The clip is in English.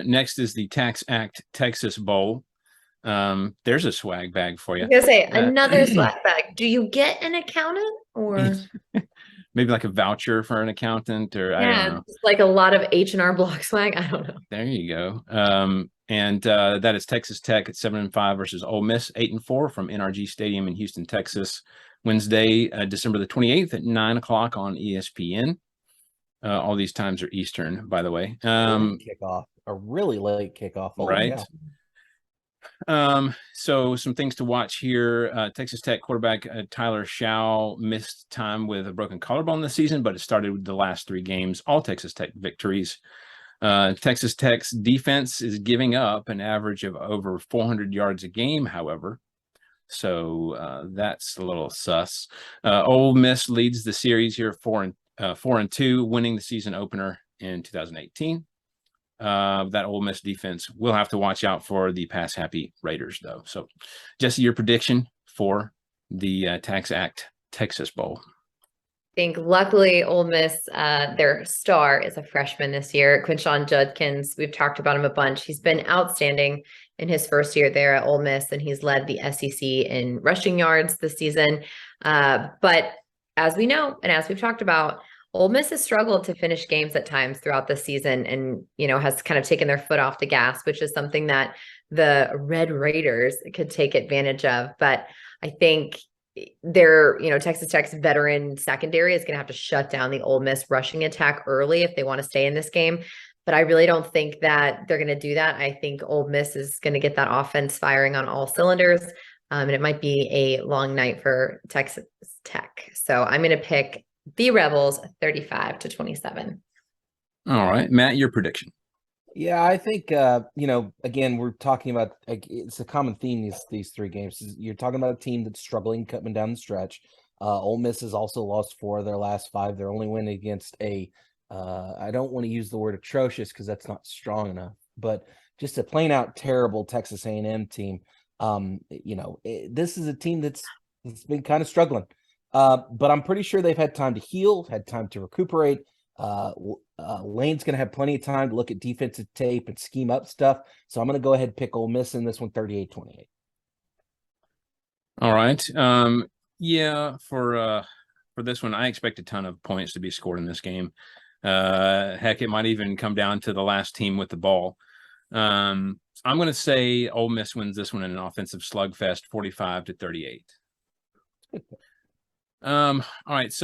Next is the TaxAct Texas Bowl. There's a swag bag for you. I was gonna say another swag bag. Do you get an accountant or Maybe like a voucher for an accountant, or I don't yeah, know. just like a lot of H&R Block swag? I don't know. There you go. And that is Texas Tech at 7-5 versus Ole Miss 8-4 from NRG Stadium in Houston, Texas. Wednesday, December the 28th at 9 o'clock on ESPN. All these times are Eastern, by the way. Late kickoff, a really late kickoff. Holy Right. cow. So some things to watch here. Texas Tech quarterback Tyler Shaw missed time with a broken collarbone this season, but it started with the last 3 games, all Texas Tech victories. Texas Tech's defense is giving up an average of over 400 yards a game, however. So that's a little sus. Ole Miss leads the series here 4-2, winning the season opener in 2018. That Ole Miss defense will have to watch out for the pass-happy Raiders, though. So, Jesse, your prediction for the TaxAct Texas Bowl? I think luckily Ole Miss, their star is a freshman this year, Quinshon Judkins. We've talked about him a bunch. He's been outstanding in his first year there at Ole Miss, and he's led the SEC in rushing yards this season. But as we know, and as we've talked about, Ole Miss has struggled to finish games at times throughout the season and, has kind of taken their foot off the gas, which is something that the Red Raiders could take advantage of. But I think Texas Tech's veteran secondary is going to have to shut down the Ole Miss rushing attack early if they want to stay in this game. But I really don't think that they're going to do that. I think Ole Miss is going to get that offense firing on all cylinders. And it might be a long night for Texas Tech. So I'm going to pick the Rebels 35-27. All right, Matt, your prediction? Yeah, I think again, we're talking about it's a common theme these 3 games. You're talking about a team that's struggling coming down the stretch. Ole Miss has also lost 4 of their last 5. They're only winning against a I don't want to use the word atrocious because that's not strong enough, but just a plain out terrible Texas A&M team. This is a team that's been kind of struggling. But I'm pretty sure they've had time to heal, had time to recuperate. Lane's going to have plenty of time to look at defensive tape and scheme up stuff. So I'm going to go ahead and pick Ole Miss in this one, 38-28. All right. Yeah, for this one, I expect a ton of points to be scored in this game. Heck, it might even come down to the last team with the ball. I'm going to say Ole Miss wins this one in an offensive slugfest, 45-38. All right, so